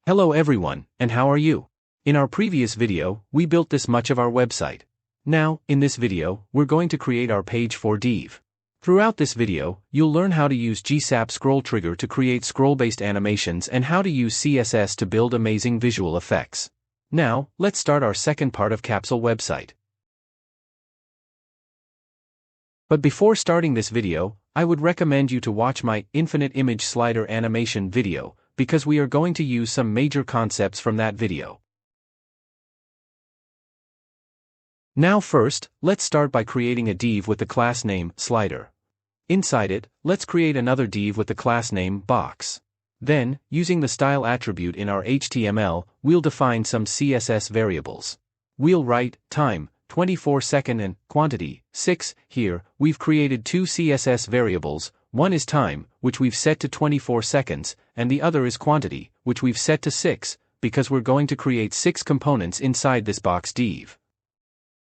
Hello everyone, and how are you? In our previous video, we built this much of our website. Now, in this video, we're going to create our page for div. Throughout this video, you'll learn how to use GSAP ScrollTrigger to create scroll-based animations and how to use CSS to build amazing visual effects. Now, let's start our second part of Capsule website. But before starting this video, I would recommend you to watch my Infinite Image Slider animation video, because we are going to use some major concepts from that video. Now first, let's start by creating a div with the class name slider. Inside it, let's create another div with the class name box. Then, using the style attribute in our HTML, we'll define some CSS variables. We'll write time, 24 second and quantity, 6. Here, we've created two CSS variables. One is time, which we've set to 24 seconds, and the other is quantity, which we've set to 6, because we're going to create 6 components inside this box div.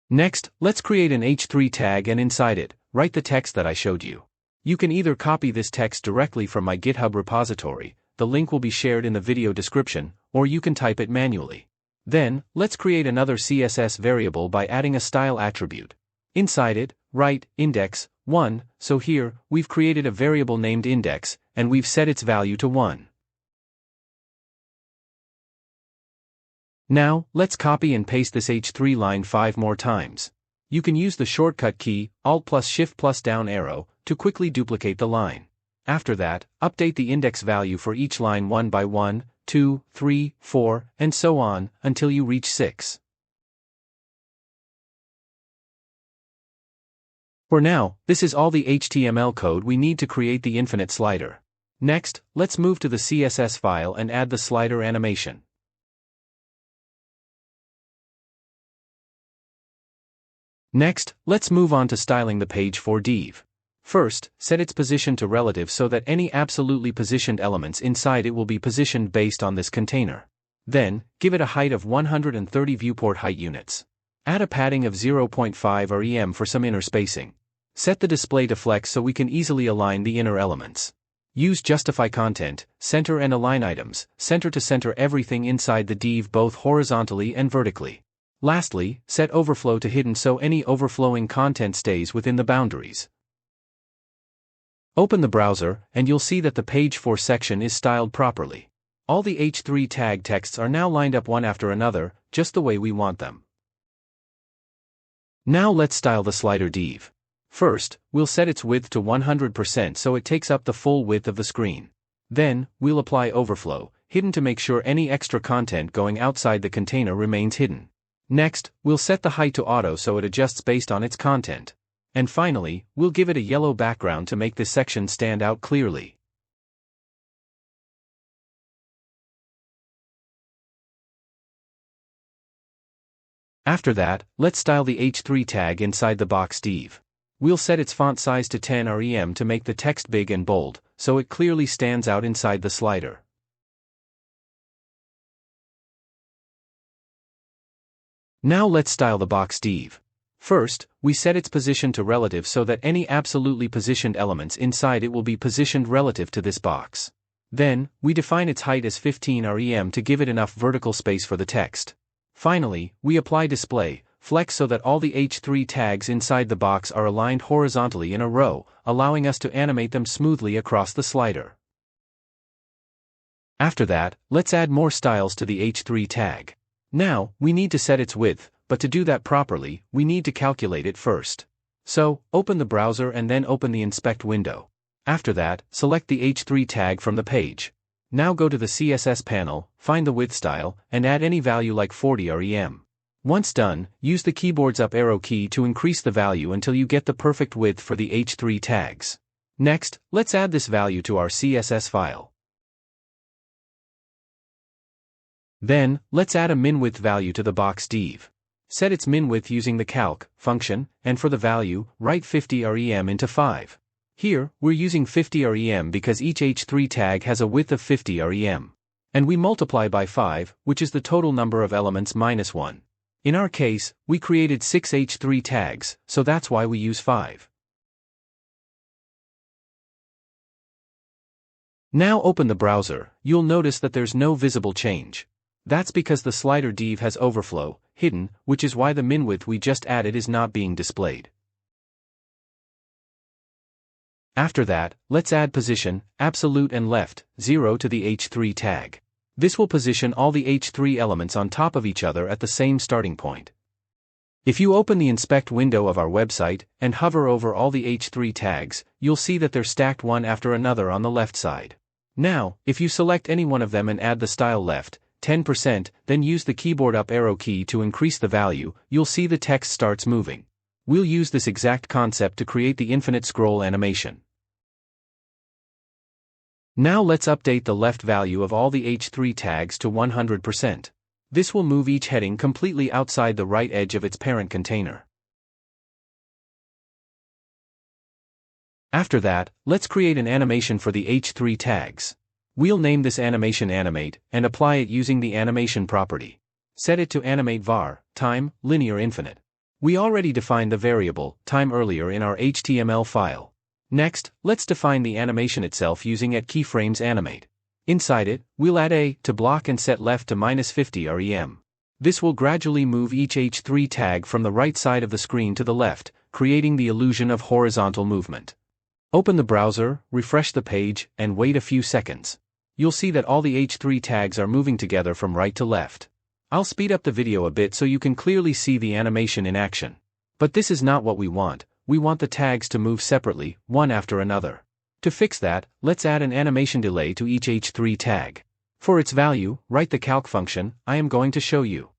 Next, let's create an h3 tag and inside it, write the text that I showed you. You can either copy this text directly from my GitHub repository, the link will be shared in the video description, or you can type it manually. Then, let's create another CSS variable by adding a style attribute. Inside it, write index 1, so here, we've created a variable named index, and we've set its value to 1. Now, let's copy and paste this h3 line 5 more times. You can use the shortcut key, Alt plus Shift plus down arrow, to quickly duplicate the line. After that, update the index value for each line 1 by 1, 2, 3, 4, and so on, until you reach 6. For now, this is all the HTML code we need to create the infinite slider. Next, let's move to the CSS file and add the slider animation. Next, let's move on to styling the page for div. First, set its position to relative so that any absolutely positioned elements inside it will be positioned based on this container. Then, give it a height of 130 viewport height units. Add a padding of 0.5 rem for some inner spacing. Set the display to flex so we can easily align the inner elements. Use justify content, center and align items, center to center everything inside the div both horizontally and vertically. Lastly, set overflow to hidden so any overflowing content stays within the boundaries. Open the browser, and you'll see that the page 4 section is styled properly. All the h3 tag texts are now lined up one after another, just the way we want them. Now let's style the slider div. First, we'll set its width to 100% so it takes up the full width of the screen. Then, we'll apply overflow, hidden to make sure any extra content going outside the container remains hidden. Next, we'll set the height to auto so it adjusts based on its content. And finally, we'll give it a yellow background to make this section stand out clearly. After that, let's style the h3 tag inside the box div. We'll set its font size to 10 rem to make the text big and bold, so it clearly stands out inside the slider. Now let's style the box div. First, we set its position to relative so that any absolutely positioned elements inside it will be positioned relative to this box. Then, we define its height as 15 rem to give it enough vertical space for the text. Finally, we apply display, flex so that all the h3 tags inside the box are aligned horizontally in a row, allowing us to animate them smoothly across the slider. After that, let's add more styles to the h3 tag. Now, we need to set its width, but to do that properly, we need to calculate it first. So, open the browser and then open the inspect window. After that, select the h3 tag from the page. Now go to the CSS panel, find the width style, and add any value like 40 rem. Once done, use the keyboard's up arrow key to increase the value until you get the perfect width for the h3 tags. Next, let's add this value to our CSS file. Then, let's add a min-width value to the box div. Set its min-width using the calc function, and for the value, write 50 rem into 5. Here, we're using 50 rem because each h3 tag has a width of 50 rem. And we multiply by 5, which is the total number of elements minus 1. In our case, we created 6 h3 tags, so that's why we use 5. Now open the browser, you'll notice that there's no visible change. That's because the slider div has overflow, hidden, which is why the min width we just added is not being displayed. After that, let's add position, absolute and left, 0 to the h3 tag. This will position all the h3 elements on top of each other at the same starting point. If you open the inspect window of our website, and hover over all the h3 tags, you'll see that they're stacked one after another on the left side. Now, if you select any one of them and add the style left, 10%, then use the keyboard up arrow key to increase the value, you'll see the text starts moving. We'll use this exact concept to create the infinite scroll animation. Now let's update the left value of all the h3 tags to 100%. This will move each heading completely outside the right edge of its parent container. After that, let's create an animation for the h3 tags. We'll name this animation animate, and apply it using the animation property. Set it to animate var, time, linear infinite. We already defined the variable, time earlier in our HTML file. Next, let's define the animation itself using @keyframes animate. Inside it, we'll add a to block and set left to -50 rem. This will gradually move each h3 tag from the right side of the screen to the left, creating the illusion of horizontal movement. Open the browser, refresh the page, and wait a few seconds. You'll see that all the h3 tags are moving together from right to left. I'll speed up the video a bit so you can clearly see the animation in action. But this is not what we want the tags to move separately, one after another. To fix that, let's add an animation delay to each h3 tag. For its value, write the calc function I am going to show you.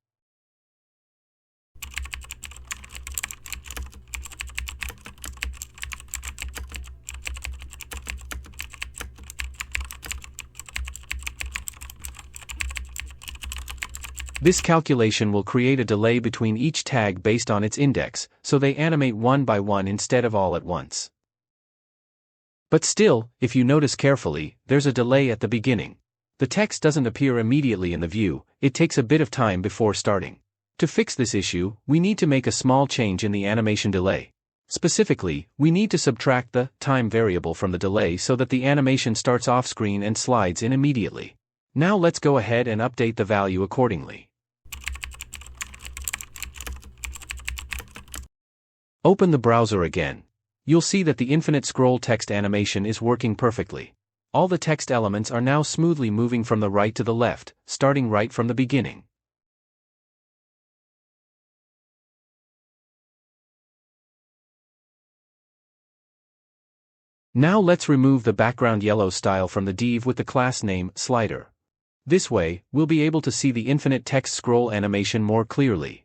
This calculation will create a delay between each tag based on its index, so they animate one by one instead of all at once. But still, if you notice carefully, there's a delay at the beginning. The text doesn't appear immediately in the view, it takes a bit of time before starting. To fix this issue, we need to make a small change in the animation delay. Specifically, we need to subtract the time variable from the delay so that the animation starts off screen and slides in immediately. Now let's go ahead and update the value accordingly. Open the browser again. You'll see that the infinite scroll text animation is working perfectly. All the text elements are now smoothly moving from the right to the left, starting right from the beginning. Now let's remove the background yellow style from the div with the class name slider. This way, we'll be able to see the infinite text scroll animation more clearly.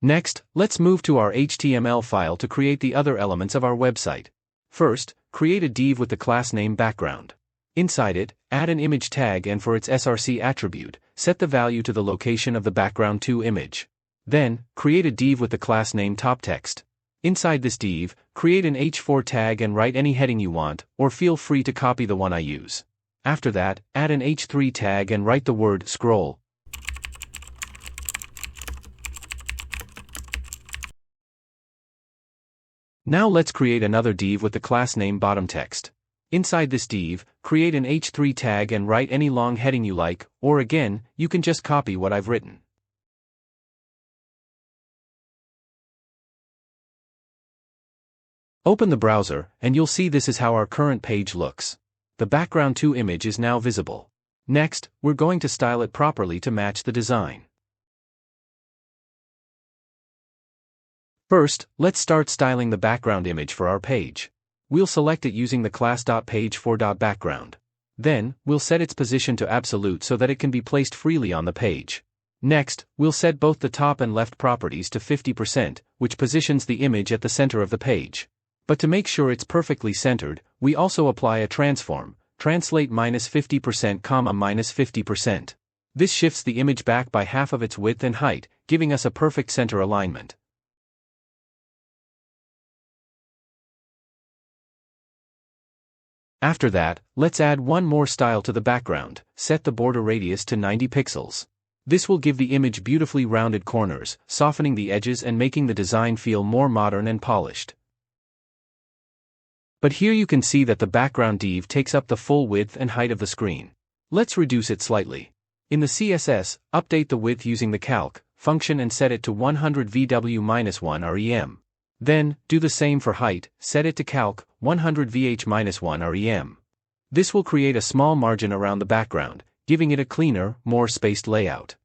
Next, let's move to our HTML file to create the other elements of our website. First, create a div with the class name background. Inside it, add an image tag and for its src attribute, set the value to the location of the background to image. Then, create a div with the class name top text. Inside this div, create an h4 tag and write any heading you want, or feel free to copy the one I use. After that, add an h3 tag and write the word scroll. Now let's create another div with the class name bottom text. Inside this div, create an h3 tag and write any long heading you like, or again, you can just copy what I've written. Open the browser, and you'll see this is how our current page looks. The background to image is now visible. Next, we're going to style it properly to match the design. First, let's start styling the background image for our page. We'll select it using the class.page4.background. Then, we'll set its position to absolute so that it can be placed freely on the page. Next, we'll set both the top and left properties to 50%, which positions the image at the center of the page. But to make sure it's perfectly centered, we also apply a transform, translate -50%, -50%. This shifts the image back by half of its width and height, giving us a perfect center alignment. After that, let's add one more style to the background. Set the border radius to 90 pixels. This will give the image beautifully rounded corners, softening the edges and making the design feel more modern and polished. But here you can see that the background div takes up the full width and height of the screen. Let's reduce it slightly. In the CSS, update the width using the calc function and set it to 100 VW-1 rem. Then, do the same for height, set it to calc 100 VH-1 rem. This will create a small margin around the background, giving it a cleaner, more spaced layout.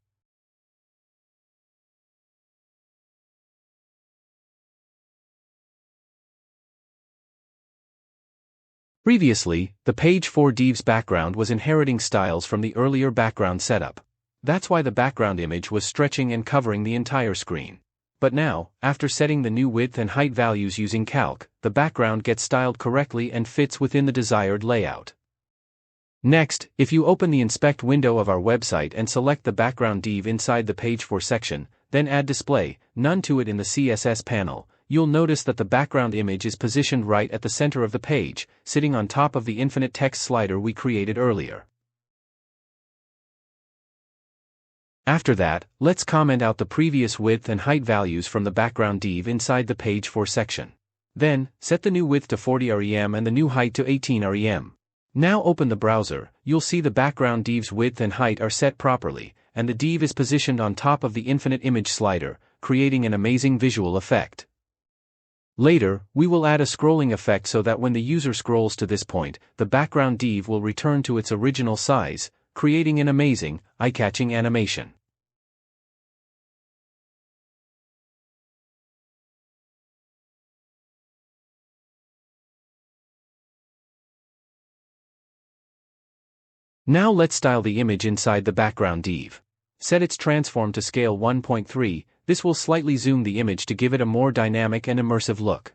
Previously, the page 4 div's background was inheriting styles from the earlier background setup. That's why the background image was stretching and covering the entire screen. But now, after setting the new width and height values using calc, the background gets styled correctly and fits within the desired layout. Next, if you open the inspect window of our website and select the background div inside the page 4 section, then add display none to it in the CSS panel, you'll notice that the background image is positioned right at the center of the page, sitting on top of the infinite text slider we created earlier. After that, let's comment out the previous width and height values from the background div inside the page 4 section. Then, set the new width to 40 rem and the new height to 18 rem. Now open the browser, you'll see the background div's width and height are set properly, and the div is positioned on top of the infinite image slider, creating an amazing visual effect. Later, we will add a scrolling effect so that when the user scrolls to this point, the background div will return to its original size, creating an amazing, eye-catching animation. Now let's style the image inside the background div. Set its transform to scale 1.3, this will slightly zoom the image to give it a more dynamic and immersive look.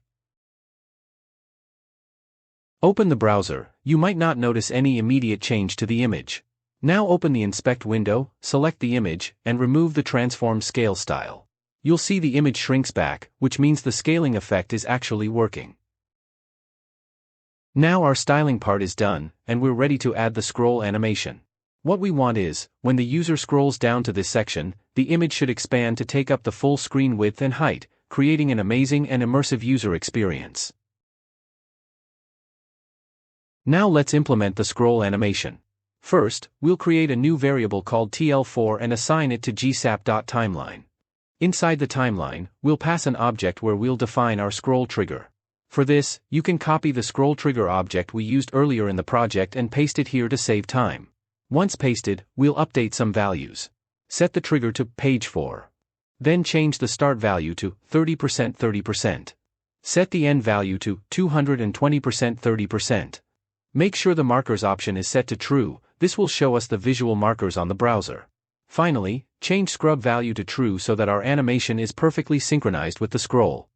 Open the browser, you might not notice any immediate change to the image. Now open the inspect window, select the image, and remove the transform scale style. You'll see the image shrinks back, which means the scaling effect is actually working. Now our styling part is done, and we're ready to add the scroll animation. What we want is, when the user scrolls down to this section, the image should expand to take up the full screen width and height, creating an amazing and immersive user experience. Now let's implement the scroll animation. First, we'll create a new variable called TL4 and assign it to GSAP.timeline. Inside the timeline, we'll pass an object where we'll define our scroll trigger. For this, you can copy the ScrollTrigger object we used earlier in the project and paste it here to save time. Once pasted, we'll update some values. Set the trigger to page 4. Then change the start value to 30% 30%. Set the end value to 220% 30%. Make sure the markers option is set to true, this will show us the visual markers on the browser. Finally, change scrub value to true so that our animation is perfectly synchronized with the scroll.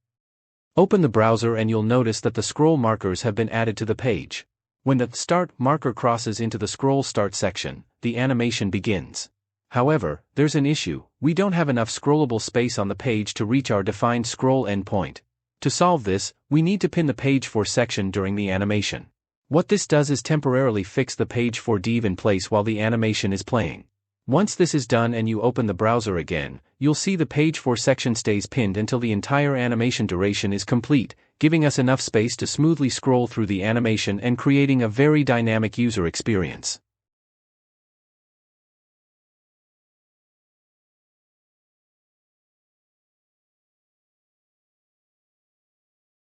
Open the browser and you'll notice that the scroll markers have been added to the page. When the start marker crosses into the scroll start section, the animation begins. However, there's an issue, we don't have enough scrollable space on the page to reach our defined scroll endpoint. To solve this, we need to pin the page 4 section during the animation. What this does is temporarily fix the page 4 div in place while the animation is playing. Once this is done and you open the browser again, you'll see the page 4 section stays pinned until the entire animation duration is complete, giving us enough space to smoothly scroll through the animation and creating a very dynamic user experience.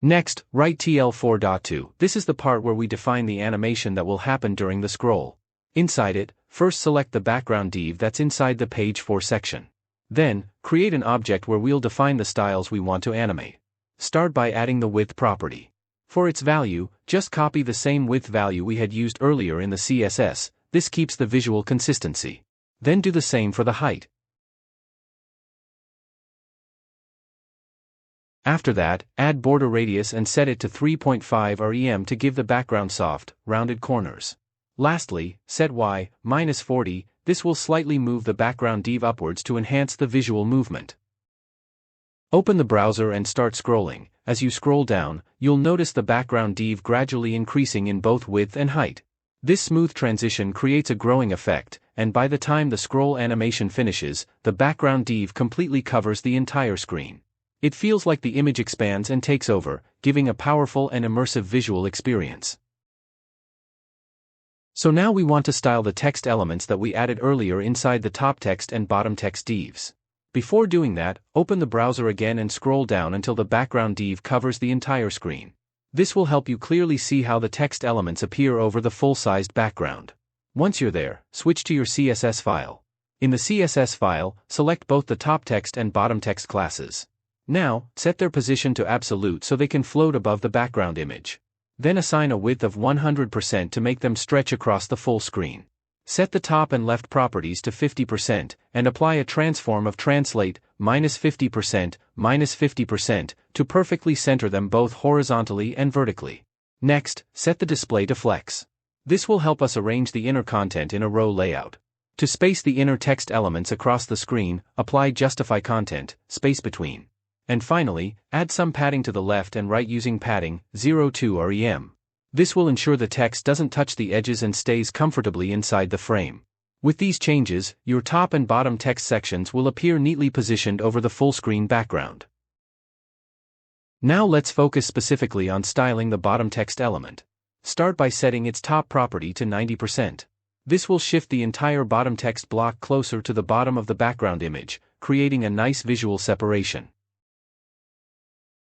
Next, write TL4.2. This is the part where we define the animation that will happen during the scroll. Inside it, first select the background div that's inside the page 4 section. Then, create an object where we'll define the styles we want to animate. Start by adding the width property. For its value, just copy the same width value we had used earlier in the CSS, this keeps the visual consistency. Then do the same for the height. After that, add border radius and set it to 3.5 rem to give the background soft, rounded corners. Lastly, set y-40, this will slightly move the background div upwards to enhance the visual movement. Open the browser and start scrolling. As you scroll down, you'll notice the background div gradually increasing in both width and height. This smooth transition creates a growing effect, and by the time the scroll animation finishes, the background div completely covers the entire screen. It feels like the image expands and takes over, giving a powerful and immersive visual experience. So now we want to style the text elements that we added earlier inside the top text and bottom text divs. Before doing that, open the browser again and scroll down until the background div covers the entire screen. This will help you clearly see how the text elements appear over the full-sized background. Once you're there, switch to your CSS file. In the CSS file, select both the top text and bottom text classes. Now, set their position to absolute so they can float above the background image. Then assign a width of 100% to make them stretch across the full screen. Set the top and left properties to 50%, and apply a transform of translate, -50%, -50%, to perfectly center them both horizontally and vertically. Next, set the display to flex. This will help us arrange the inner content in a row layout. To space the inner text elements across the screen, apply justify content, space between. And finally, add some padding to the left and right using padding, 0.2 rem. This will ensure the text doesn't touch the edges and stays comfortably inside the frame. With these changes, your top and bottom text sections will appear neatly positioned over the full screen background. Now let's focus specifically on styling the bottom text element. Start by setting its top property to 90%. This will shift the entire bottom text block closer to the bottom of the background image, creating a nice visual separation.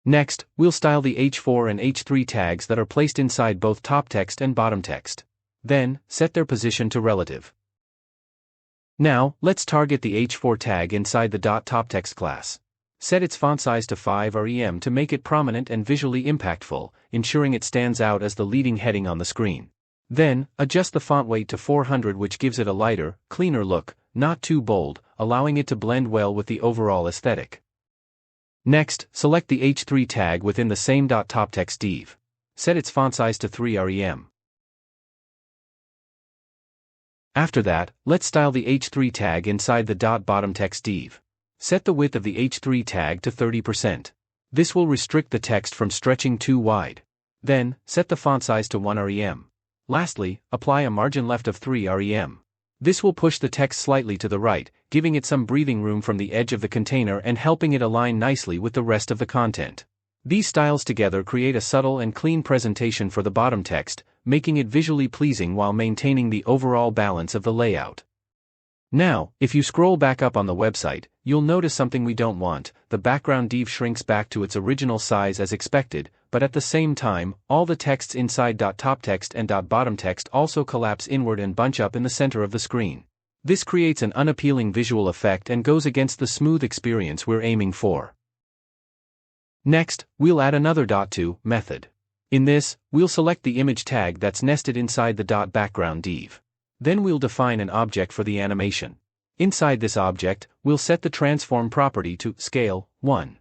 Next, we'll style the H4 and H3 tags that are placed inside both top text and bottom text. Then, set their position to relative. Now, let's target the H4 tag inside the .top text class. Set its font size to 5 rem to make it prominent and visually impactful, ensuring it stands out as the leading heading on the screen. Then, adjust the font weight to 400, which gives it a lighter, cleaner look, not too bold, allowing it to blend well with the overall aesthetic. Next, select the H3 tag within the same .top text div. Set its font size to 3 rem. After that, let's style the H3 tag inside the .bottom text div. Set the width of the H3 tag to 30%. This will restrict the text from stretching too wide. Then, set the font size to 1 rem. Lastly, apply a margin left of 3 rem. This will push the text slightly to the right, giving it some breathing room from the edge of the container and helping it align nicely with the rest of the content. These styles together create a subtle and clean presentation for the bottom text, making it visually pleasing while maintaining the overall balance of the layout. Now, if you scroll back up on the website, you'll notice something we don't want. The background div shrinks back to its original size as expected, but at the same time, all the texts inside .top text and .bottom text also collapse inward and bunch up in the center of the screen. This creates an unappealing visual effect and goes against the smooth experience we're aiming for. Next, we'll add another .to method. In this, we'll select the image tag that's nested inside the .background div. Then we'll define an object for the animation. Inside this object, we'll set the transform property to scale 1.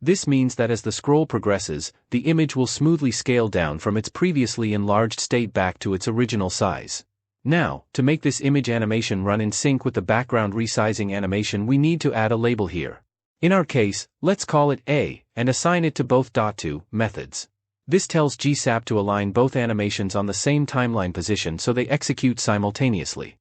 This means that as the scroll progresses, the image will smoothly scale down from its previously enlarged state back to its original size. Now, to make this image animation run in sync with the background resizing animation, we need to add a label here. In our case, let's call it A, and assign it to both .to methods. This tells GSAP to align both animations on the same timeline position so they execute simultaneously.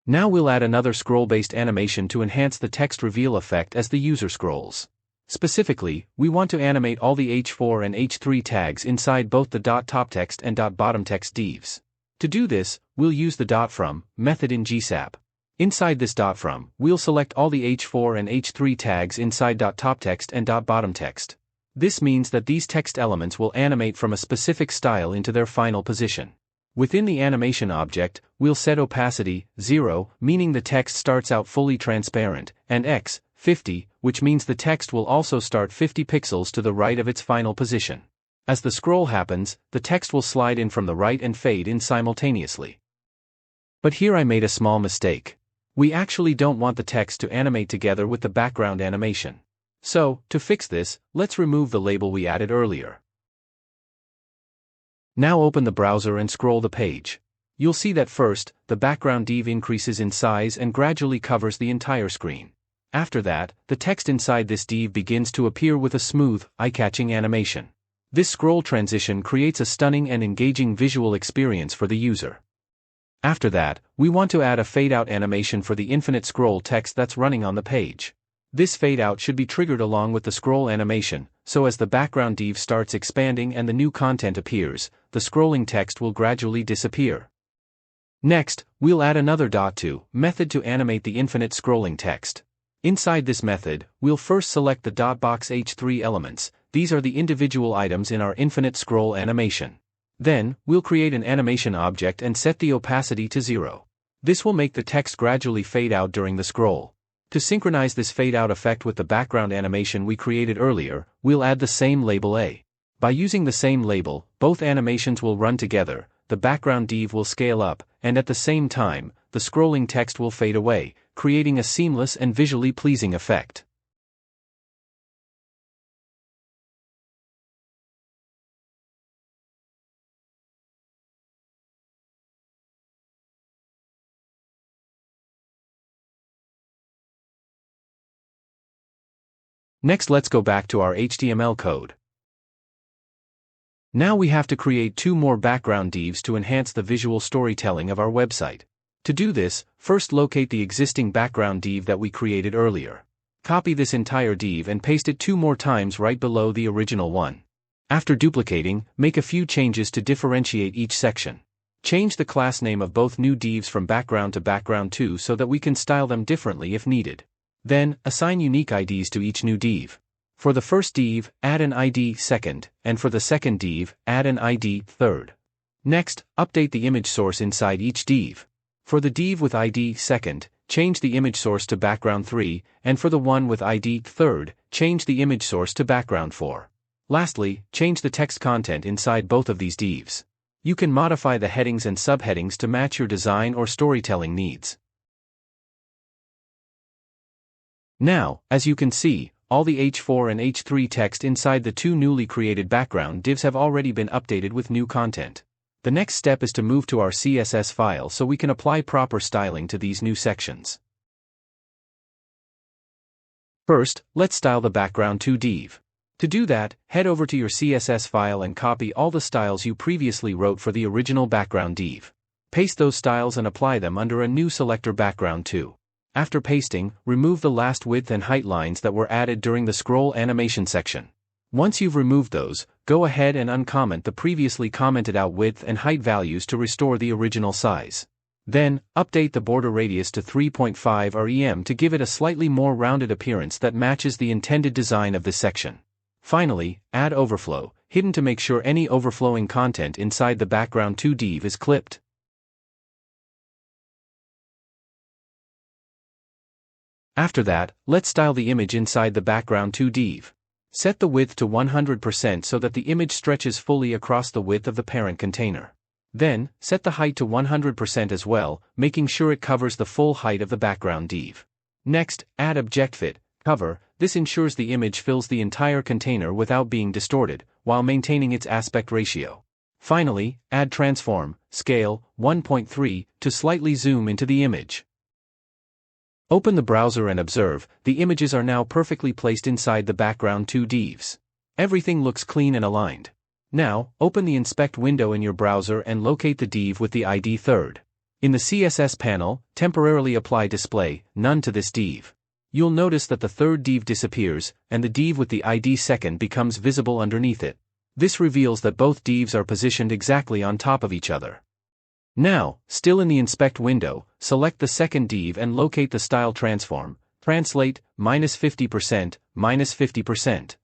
Now we'll add another scroll-based animation to enhance the text reveal effect as the user scrolls. Specifically, we want to animate all the H4 and H3 tags inside both the .top text and .bottom text divs. To do this, we'll use the .from method in GSAP. Inside this .from, we'll select all the H4 and H3 tags inside .top text and .bottom text. This means that these text elements will animate from a specific style into their final position. Within the animation object, we'll set opacity 0, meaning the text starts out fully transparent, and x 50, which means the text will also start 50 pixels to the right of its final position. As the scroll happens, the text will slide in from the right and fade in simultaneously. But here I made a small mistake. We actually don't want the text to animate together with the background animation. So, to fix this, let's remove the label we added earlier. Now open the browser and scroll the page. you'll see that first, the background div increases in size and gradually covers the entire screen. After that, the text inside this div begins to appear with a smooth, eye-catching animation. This scroll transition creates a stunning and engaging visual experience for the user. After that, we want to add a fade-out animation for the infinite scroll text that's running on the page. This fade-out should be triggered along with the scroll animation, so as the background div starts expanding and the new content appears, the scrolling text will gradually disappear. Next, we'll add another .to method to animate the infinite scrolling text. Inside this method, we'll first select the .box h3 elements. These are the individual items in our infinite scroll animation. Then, we'll create an animation object and set the opacity to 0. This will make the text gradually fade out during the scroll. To synchronize this fade-out effect with the background animation we created earlier, we'll add the same label A. By using the same label, both animations will run together, the background div will scale up, and at the same time, the scrolling text will fade away, creating a seamless and visually pleasing effect. Next, let's go back to our HTML code. Now we have to create 2 more background divs to enhance the visual storytelling of our website. To do this, first locate the existing background div that we created earlier. Copy this entire div and paste it 2 more times right below the original one. After duplicating, make a few changes to differentiate each section. Change the class name of both new divs from background to background 2 so that we can style them differently if needed. Then, assign unique IDs to each new div. For the first div, add an ID second, and for the second div, add an ID third. Next, update the image source inside each div. For the div with ID second, change the image source to background 3, and for the one with ID third, change the image source to background 4. Lastly, change the text content inside both of these divs. You can modify the headings and subheadings to match your design or storytelling needs. Now, as you can see, all the H4 and H3 text inside the 2 newly created background divs have already been updated with new content. The next step is to move to our CSS file so we can apply proper styling to these new sections. First, let's style the background 2 div. To do that, head over to your CSS file and copy all the styles you previously wrote for the original background div. Paste those styles and apply them under a new selector background 2. After pasting, remove the last width and height lines that were added during the scroll animation section. Once you've removed those, go ahead and uncomment the previously commented out width and height values to restore the original size. Then, update the border radius to 3.5 rem to give it a slightly more rounded appearance that matches the intended design of this section. Finally, add overflow, hidden to make sure any overflowing content inside the background 2 div is clipped. After that, let's style the image inside the background 2 div. Set the width to 100% so that the image stretches fully across the width of the parent container. Then, set the height to 100% as well, making sure it covers the full height of the background div. Next, add ObjectFit, cover. This ensures the image fills the entire container without being distorted, while maintaining its aspect ratio. Finally, add transform, scale, 1.3, to slightly zoom into the image. Open the browser and observe, the images are now perfectly placed inside the background 2 divs. Everything looks clean and aligned. Now, open the inspect window in your browser and locate the div with the ID third. In the CSS panel, temporarily apply display, none to this div. You'll notice that the third div disappears, and the div with the ID second becomes visible underneath it. This reveals that both divs are positioned exactly on top of each other. Now, still in the Inspect window, select the second div and locate the style transform, translate, -50%, -50%.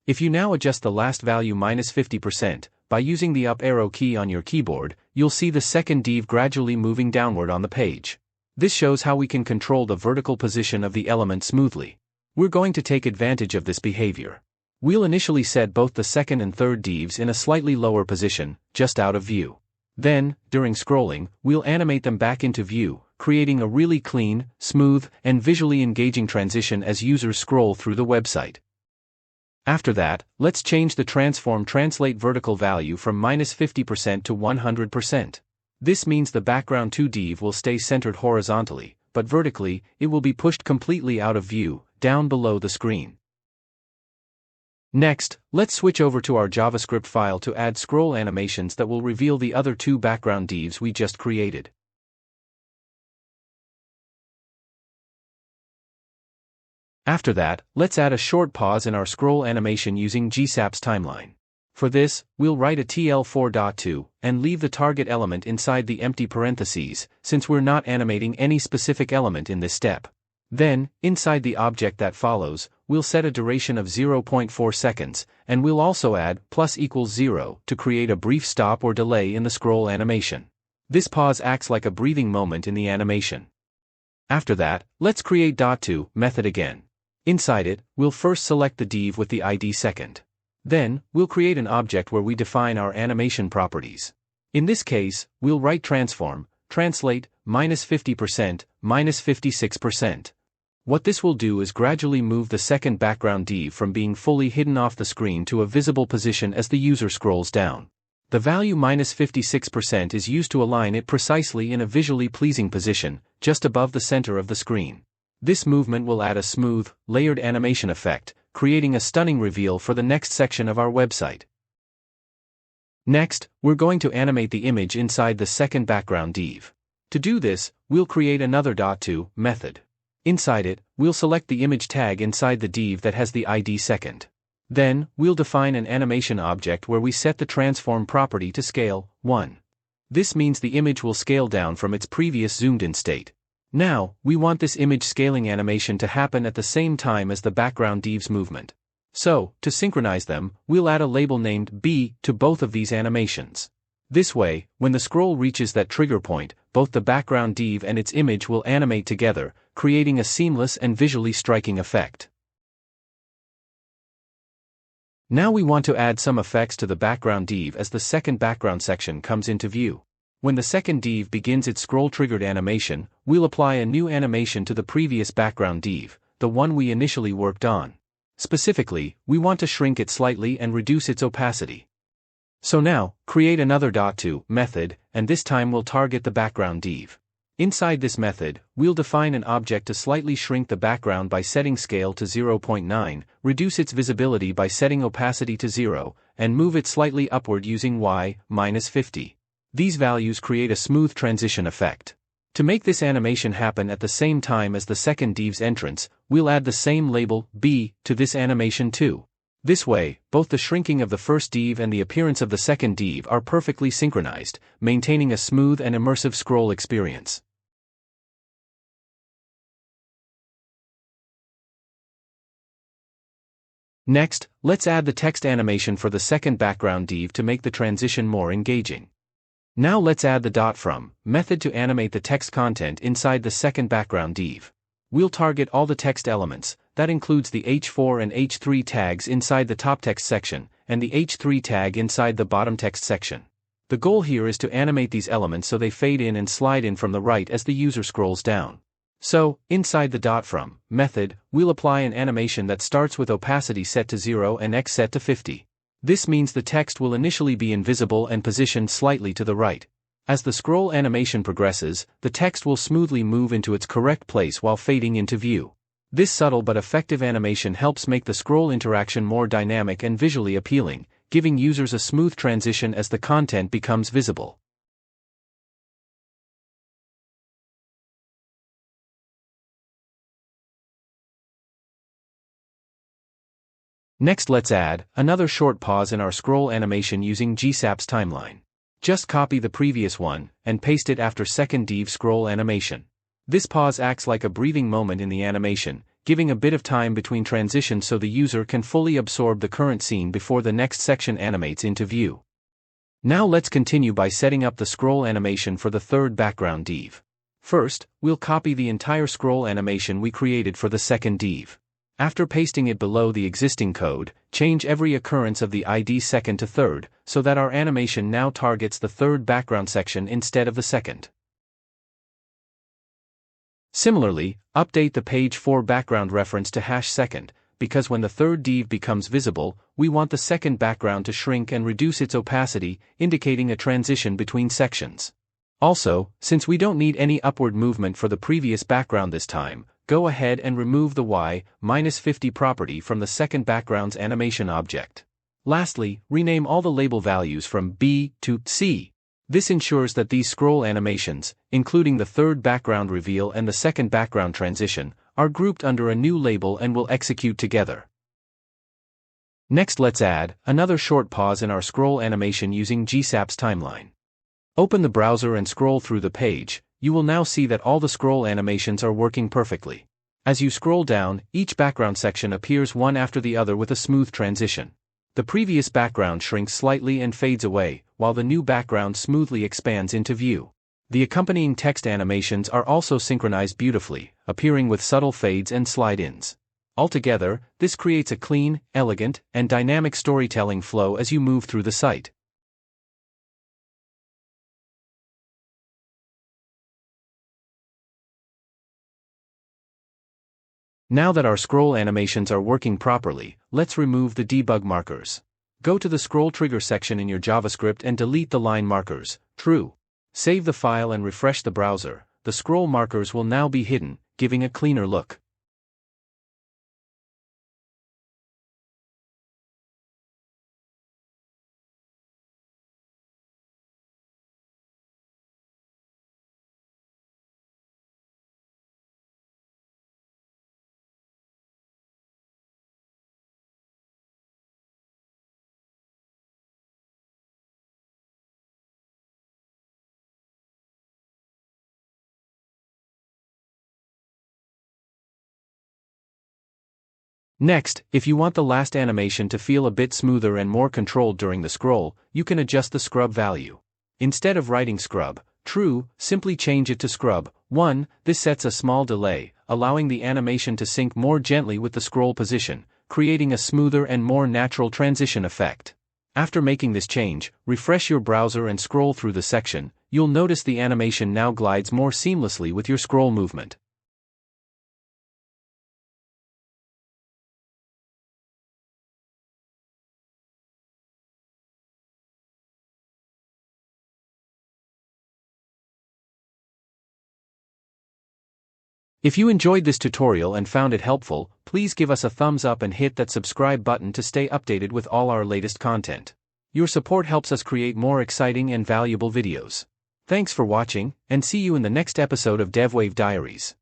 If you now adjust the last value -50%, by using the up arrow key on your keyboard, you'll see the second div gradually moving downward on the page. This shows how we can control the vertical position of the element smoothly. We're going to take advantage of this behavior. We'll initially set both the second and third divs in a slightly lower position, just out of view. Then, during scrolling, we'll animate them back into view, creating a really clean, smooth, and visually engaging transition as users scroll through the website. After that, let's change the transform translate vertical value from -50% to 100%. This means the background 2 div will stay centered horizontally, but vertically, it will be pushed completely out of view, down below the screen. Next, let's switch over to our JavaScript file to add scroll animations that will reveal the other 2 background divs we just created. After that, let's add a short pause in our scroll animation using GSAP's timeline. For this, we'll write a TL4.2 and leave the target element inside the empty parentheses, since we're not animating any specific element in this step. Then, inside the object that follows, we'll set a duration of 0.4 seconds, and we'll also add +=0 to create a brief stop or delay in the scroll animation. This pause acts like a breathing moment in the animation. After that, let's create .to method again. Inside it, we'll first select the div with the ID second. Then, we'll create an object where we define our animation properties. In this case, we'll write transform, translate, -50%, -56%. What this will do is gradually move the second background div from being fully hidden off the screen to a visible position as the user scrolls down. The value -56% is used to align it precisely in a visually pleasing position, just above the center of the screen. This movement will add a smooth, layered animation effect, creating a stunning reveal for the next section of our website. Next, we're going to animate the image inside the second background div. To do this, we'll create another .to method. Inside it, we'll select the image tag inside the div that has the ID second. Then, we'll define an animation object where we set the transform property to scale 1. This means the image will scale down from its previous zoomed-in state. Now, we want this image scaling animation to happen at the same time as the background div's movement. So, to synchronize them, we'll add a label named B to both of these animations. This way, when the scroll reaches that trigger point, both the background div and its image will animate together, creating a seamless and visually striking effect. Now we want to add some effects to the background div as the second background section comes into view. When the second div begins its scroll-triggered animation, we'll apply a new animation to the previous background div, the one we initially worked on. Specifically, we want to shrink it slightly and reduce its opacity. So now, create another .to method, and this time we'll target the background div. Inside this method, we'll define an object to slightly shrink the background by setting scale to 0.9, reduce its visibility by setting opacity to 0, and move it slightly upward using -50. These values create a smooth transition effect. To make this animation happen at the same time as the second div's entrance, we'll add the same label, B, to this animation too. This way, both the shrinking of the first div and the appearance of the second div are perfectly synchronized, maintaining a smooth and immersive scroll experience. Next, let's add the text animation for the second background div to make the transition more engaging. Now let's add the .from method to animate the text content inside the second background div. We'll target all the text elements, that includes the H4 and H3 tags inside the top text section, and the H3 tag inside the bottom text section. The goal here is to animate these elements so they fade in and slide in from the right as the user scrolls down. So, inside the .from method, we'll apply an animation that starts with opacity set to 0 and X set to 50. This means the text will initially be invisible and positioned slightly to the right. As the scroll animation progresses, the text will smoothly move into its correct place while fading into view. This subtle but effective animation helps make the scroll interaction more dynamic and visually appealing, giving users a smooth transition as the content becomes visible. Next, let's add another short pause in our scroll animation using GSAP's timeline. Just copy the previous one and paste it after second div scroll animation. This pause acts like a breathing moment in the animation, giving a bit of time between transitions so the user can fully absorb the current scene before the next section animates into view. Now let's continue by setting up the scroll animation for the third background div. First, we'll copy the entire scroll animation we created for the second div. After pasting it below the existing code, change every occurrence of the ID second to third, so that our animation now targets the third background section instead of the second. Similarly, update the page 4 background reference to #second, because when the third div becomes visible, we want the second background to shrink and reduce its opacity, indicating a transition between sections. Also, since we don't need any upward movement for the previous background this time, go ahead and remove the y-50 property from the second background's animation object. Lastly, rename all the label values from B to C. This ensures that these scroll animations, including the third background reveal and the second background transition, are grouped under a new label and will execute together. Next, let's add another short pause in our scroll animation using GSAP's timeline. Open the browser and scroll through the page. You will now see that all the scroll animations are working perfectly. As you scroll down, each background section appears one after the other with a smooth transition. The previous background shrinks slightly and fades away, while the new background smoothly expands into view. The accompanying text animations are also synchronized beautifully, appearing with subtle fades and slide-ins. Altogether, this creates a clean, elegant, and dynamic storytelling flow as you move through the site. Now that our scroll animations are working properly, let's remove the debug markers. Go to the ScrollTrigger section in your JavaScript and delete the line markers, true. Save the file and refresh the browser. The scroll markers will now be hidden, giving a cleaner look. Next, if you want the last animation to feel a bit smoother and more controlled during the scroll, you can adjust the scrub value. Instead of writing scrub true, simply change it to scrub 1. This sets a small delay, allowing the animation to sync more gently with the scroll position, creating a smoother and more natural transition effect. After making this change, refresh your browser and scroll through the section. You'll notice the animation now glides more seamlessly with your scroll movement. If you enjoyed this tutorial and found it helpful, please give us a thumbs up and hit that subscribe button to stay updated with all our latest content. Your support helps us create more exciting and valuable videos. Thanks for watching, and see you in the next episode of DevWave Diaries.